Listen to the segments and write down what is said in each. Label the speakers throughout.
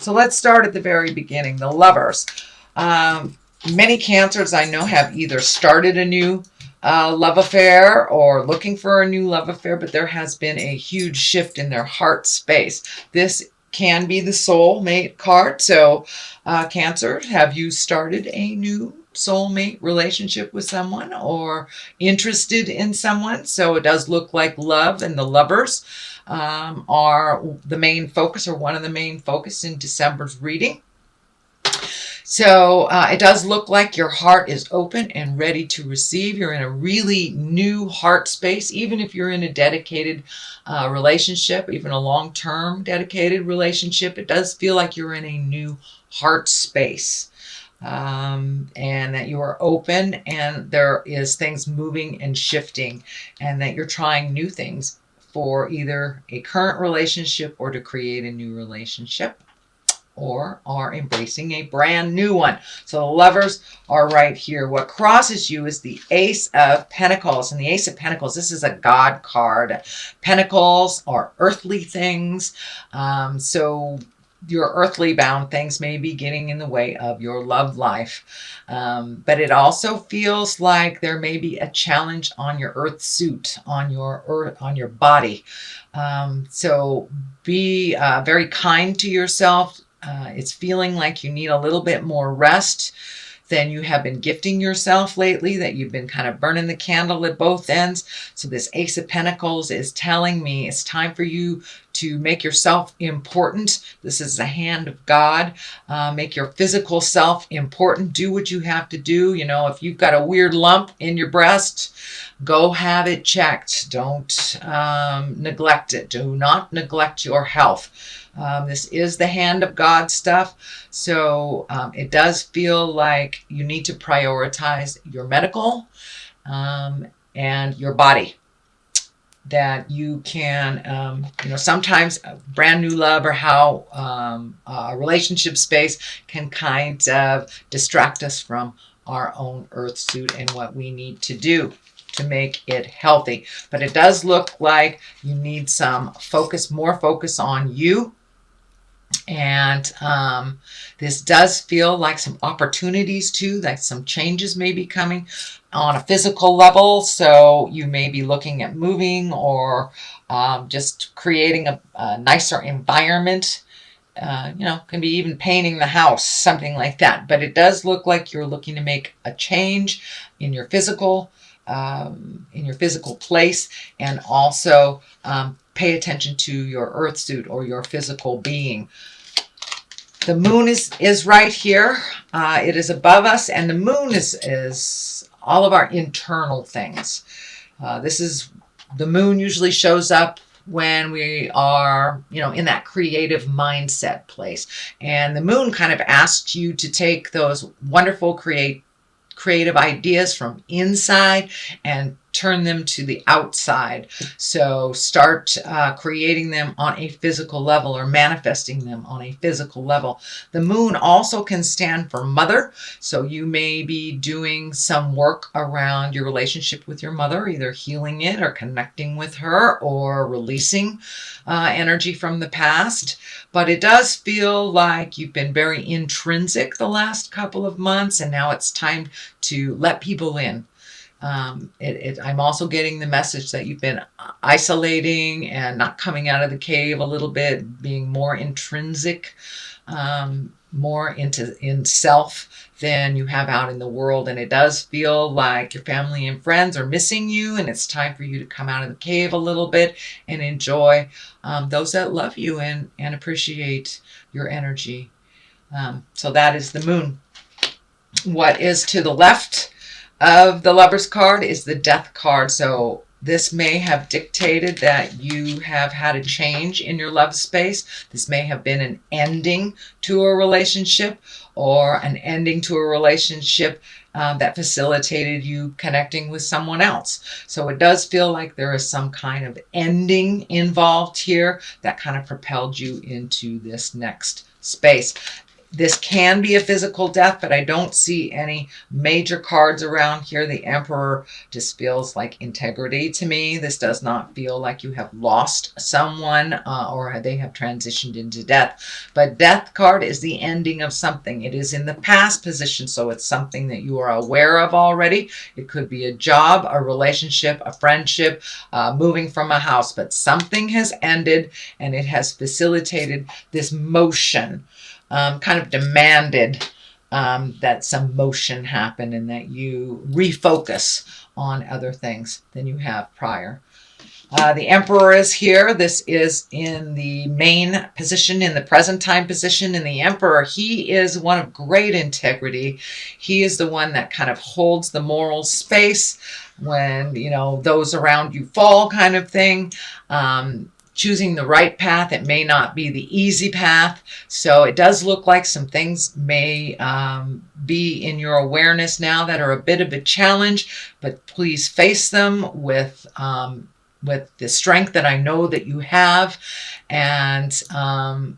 Speaker 1: So let's start at the very beginning. The lovers. Many Cancers I know have either started a new love affair or looking for a new love affair, but there has been a huge shift in their heart space. This can be the soulmate card. So Cancer, have you started a new soulmate relationship with someone or interested in someone? So it does look like love and the lovers are the main focus, or one of the main focus in December's reading. So it does look like your heart is open and ready to receive. You're in a really new heart space, even if you're in a dedicated relationship, even a long-term dedicated relationship. It does feel like you're in a new heart space. And that you are open and there is things moving and shifting, and that you're trying new things for either a current relationship or to create a new relationship, or are embracing a brand new one. So the lovers are right here. What crosses you is the Ace of Pentacles. And the Ace of Pentacles, this is a God card. Pentacles are earthly things. So your earthly bound things may be getting in the way of your love life. But it also feels like there may be a challenge on your earth suit, on your body. So be very kind to yourself. It's feeling like you need a little bit more rest than you have been gifting yourself lately, that you've been kind of burning the candle at both ends. So this Ace of Pentacles is telling me it's time for you to make yourself important. This is the hand of God. Make your physical self important. Do what you have to do. You know, if you've got a weird lump in your breast, go have it checked. Don't neglect it. Do not neglect your health. This is the hand of God stuff. So it does feel like you need to prioritize your medical and your body. That you can, sometimes a brand new love or how a relationship space can kind of distract us from our own earth suit and what we need to do to make it healthy. But it does look like you need some focus, more focus on you. And this does feel like some opportunities too, like some changes may be coming on a physical level. So you may be looking at moving or just creating a nicer environment. Can be even painting the house, something like that. But it does look like you're looking to make a change in your physical place, and also pay attention to your earth suit or your physical being. The moon is right here. It is above us, and the moon is all of our internal things. The moon usually shows up when we are, in that creative mindset place. And the moon kind of asks you to take those wonderful creative ideas from inside and turn them to the outside. So start creating them on a physical level or manifesting them on a physical level. The moon also can stand for mother. So you may be doing some work around your relationship with your mother, either healing it or connecting with her or releasing energy from the past. But it does feel like you've been very intrinsic the last couple of months, and now it's time to let people in. I'm also getting the message that you've been isolating and not coming out of the cave a little bit, being more intrinsic, more in self than you have out in the world. And it does feel like your family and friends are missing you, and it's time for you to come out of the cave a little bit and enjoy those that love you and appreciate your energy. So that is the moon. What is to the left of the Lover's card is the Death card. So this may have dictated that you have had a change in your love space. This may have been an ending to a relationship, or an ending to a relationship that facilitated you connecting with someone else. So it does feel like there is some kind of ending involved here that kind of propelled you into this next space. This can be a physical death, but I don't see any major cards around here. The Emperor just feels like integrity to me. This does not feel like you have lost someone or they have transitioned into death. But Death card is the ending of something. It is in the past position, so it's something that you are aware of already. It could be a job, a relationship, a friendship, moving from a house, but something has ended and it has facilitated this motion. Kind of demanded that some motion happen and that you refocus on other things than you have prior. The Emperor is here. This is in the main position, in the present time position. And the Emperor, he is one of great integrity. He is the one that kind of holds the moral space when, you know, those around you fall, kind of thing. Choosing the right path. It may not be the easy path. So it does look like some things may be in your awareness now that are a bit of a challenge, but please face them with the strength that I know that you have, and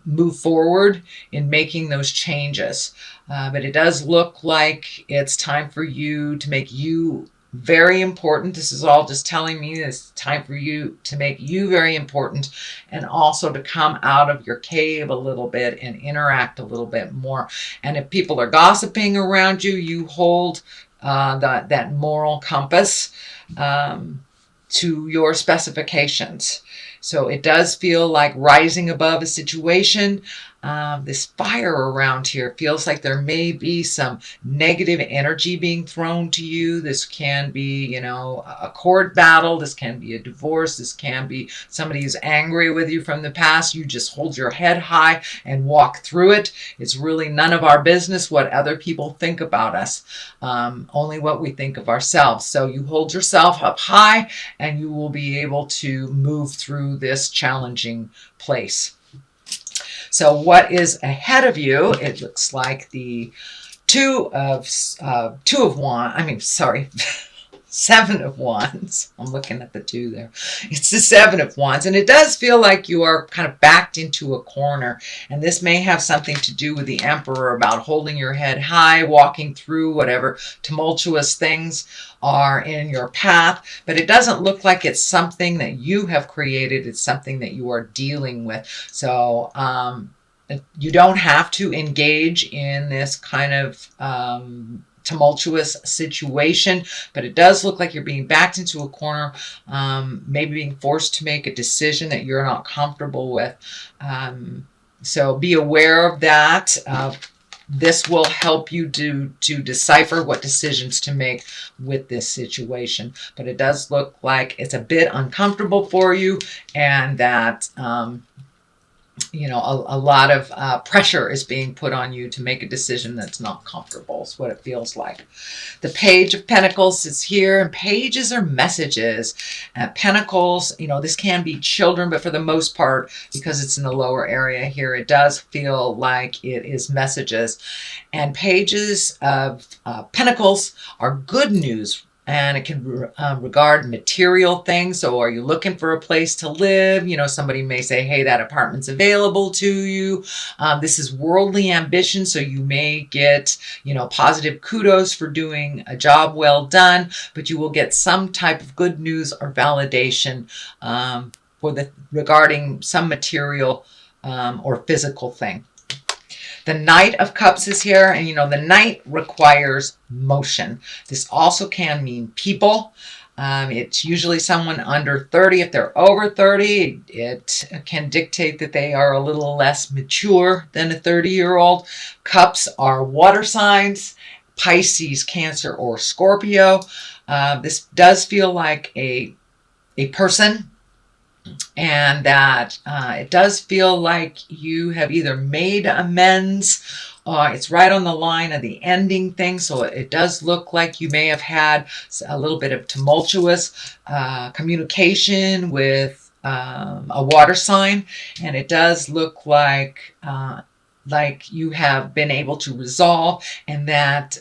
Speaker 1: move forward in making those changes. But it does look like it's time for you to make you very important. This is all just telling me it's time for you to make you very important, and also to come out of your cave a little bit and interact a little bit more. And if people are gossiping around you, you hold that moral compass to your specifications. So it does feel like rising above a situation. This fire around here feels like there may be some negative energy being thrown to you. This can be, you know, a court battle. This can be a divorce. This can be somebody who's angry with you from the past. You just hold your head high and walk through it. It's really none of our business what other people think about us, only what we think of ourselves. So you hold yourself up high and you will be able to move through this challenging place. So what is ahead of you? It looks like the Seven of Wands. I'm looking at the 2 there. It's the 7 of Wands. And it does feel like you are kind of backed into a corner. And this may have something to do with the Emperor, about holding your head high, walking through whatever tumultuous things are in your path. But it doesn't look like it's something that you have created. It's something that you are dealing with. So you don't have to engage in this kind of tumultuous situation, but it does look like you're being backed into a corner, maybe being forced to make a decision that you're not comfortable with. So be aware of that. This will help you to decipher what decisions to make with this situation. But it does look like it's a bit uncomfortable for you, and that you know, a lot of pressure is being put on you to make a decision that's not comfortable. Is what it feels like. The Page of Pentacles is here, and pages are messages. Pentacles, you know, this can be children, but for the most part, because it's in the lower area here, it does feel like it is messages. And pages of Pentacles are good news. And it can regard material things. So are you looking for a place to live? You know, somebody may say, hey, that apartment's available to you. This is worldly ambition. So you may get, you know, positive kudos for doing a job well done, but you will get some type of good news or validation regarding some material or physical thing. The Knight of Cups is here, and you know, the Knight requires motion. This also can mean people. It's usually someone under 30. If they're over 30, it can dictate that they are a little less mature than a 30-year-old. Cups are water signs: Pisces, Cancer, or Scorpio. This does feel like a person, and that it does feel like you have either made amends, it's right on the line of the ending thing. So it does look like you may have had a little bit of tumultuous communication with a water sign, and it does look like you have been able to resolve, and that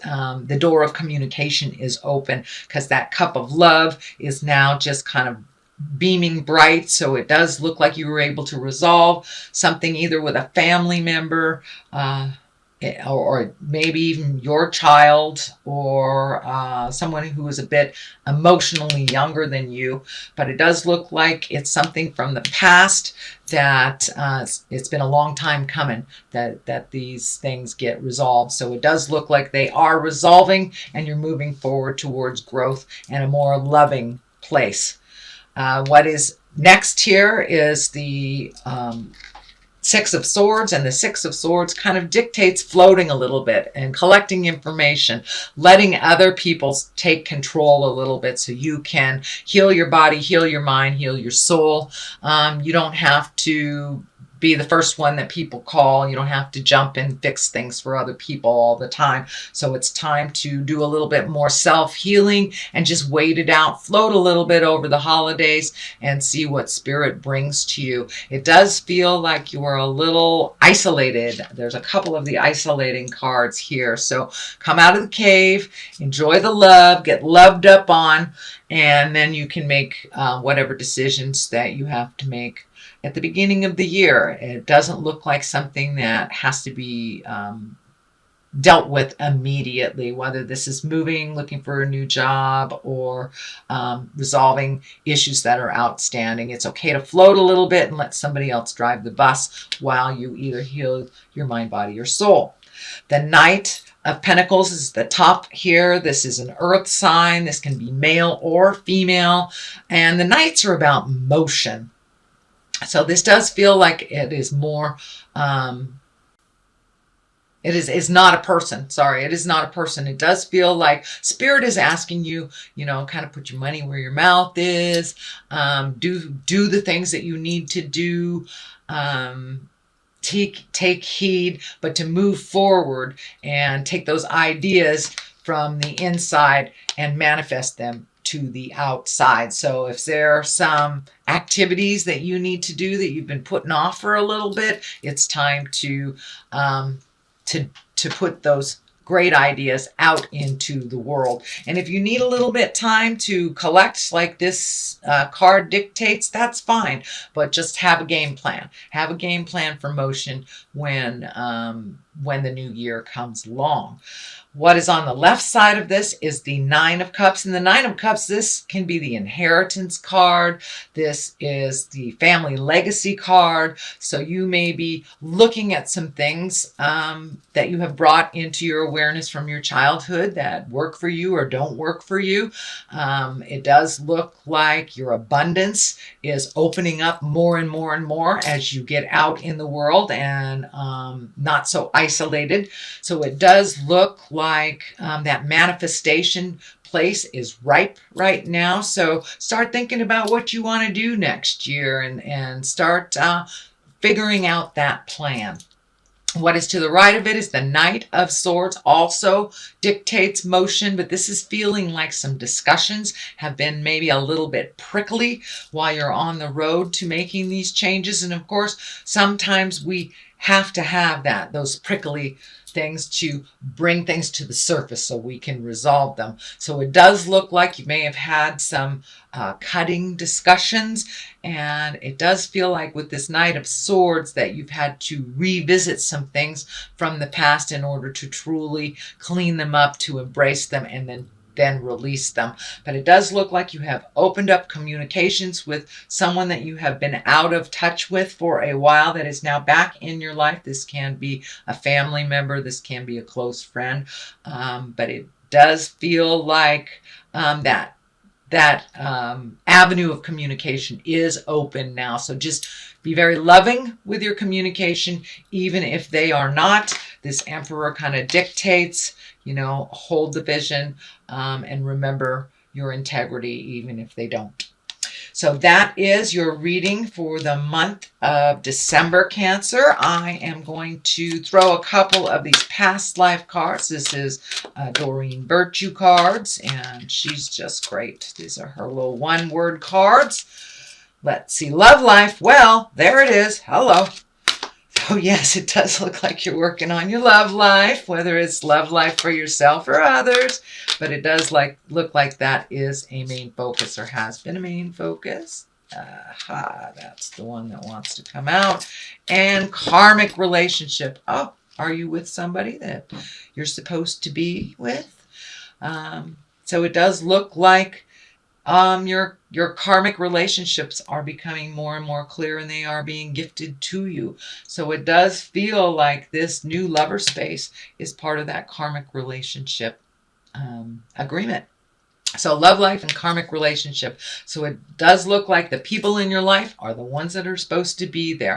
Speaker 1: the door of communication is open, because that cup of love is now just kind of beaming bright. So it does look like you were able to resolve something either with a family member or maybe even your child, or someone who is a bit emotionally younger than you. But it does look like it's something from the past that it's been a long time coming that these things get resolved. So it does look like they are resolving, and you're moving forward towards growth and a more loving place. What is next here is the Six of Swords, and the Six of Swords kind of dictates floating a little bit and collecting information, letting other people take control a little bit so you can heal your body, heal your mind, heal your soul. You don't have to be the first one that people call. You don't have to jump and fix things for other people all the time. So it's time to do a little bit more self-healing and just wait it out, float a little bit over the holidays and see what spirit brings to you. It does feel like you are a little isolated. There's a couple of the isolating cards here. So come out of the cave, enjoy the love, get loved up on, and then you can make whatever decisions that you have to make at the beginning of the year. It doesn't look like something that has to be dealt with immediately, whether this is moving, looking for a new job, or resolving issues that are outstanding. It's okay to float a little bit and let somebody else drive the bus while you either heal your mind, body, or soul. The Knight of Pentacles is the top here. This is an earth sign. This can be male or female. And the Knights are about motion. So this does feel like it is more, it's not a person. Sorry, it is not a person. It does feel like spirit is asking you, kind of put your money where your mouth is, do the things that you need to do, take heed, but to move forward and take those ideas from the inside and manifest them to the outside. So if there are some activities that you need to do that you've been putting off for a little bit, it's time to put those great ideas out into the world. And if you need a little bit time to collect, like this card dictates, that's fine. But just have a game plan. Have a game plan for motion when the new year comes along. What is on the left side of this is the Nine of Cups. And the Nine of Cups, this can be the inheritance card. This is the family legacy card. So you may be looking at some things that you have brought into your awareness from your childhood that work for you or don't work for you. It does look like your abundance is opening up more and more and more as you get out in the world and not so isolated. So it does look like that manifestation place is ripe right now. So start thinking about what you want to do next year and start figuring out that plan. What is to the right of it is the Knight of Swords, also dictates motion, but this is feeling like some discussions have been maybe a little bit prickly while you're on the road to making these changes. And of course, sometimes we have to have those prickly things to bring things to the surface so we can resolve them. So it does look like you may have had some cutting discussions, and it does feel like with this Knight of Swords that you've had to revisit some things from the past in order to truly clean them up, to embrace them, and then release them. But it does look like you have opened up communications with someone that you have been out of touch with for a while that is now back in your life. This can be a family member. This can be a close friend. But it does feel like that avenue of communication is open now. So just be very loving with your communication, even if they are not. This Emperor kind of dictates, hold the vision and remember your integrity, even if they don't. So that is your reading for the month of December, Cancer. I am going to throw a couple of these past life cards. This is Doreen Virtue cards, and she's just great. These are her little one-word cards. Let's see. Love life. Well, there it is. Hello. So yes, it does look like you're working on your love life, whether it's love life for yourself or others, but it does look like that is a main focus, or has been a main focus. Aha, that's the one that wants to come out. And karmic relationship. Oh, Are you with somebody that you're supposed to be with? So it does look like your karmic relationships are becoming more and more clear, and they are being gifted to you. So it does feel like this new lover space is part of that karmic relationship agreement. So love life and karmic relationship. So it does look like the people in your life are the ones that are supposed to be there.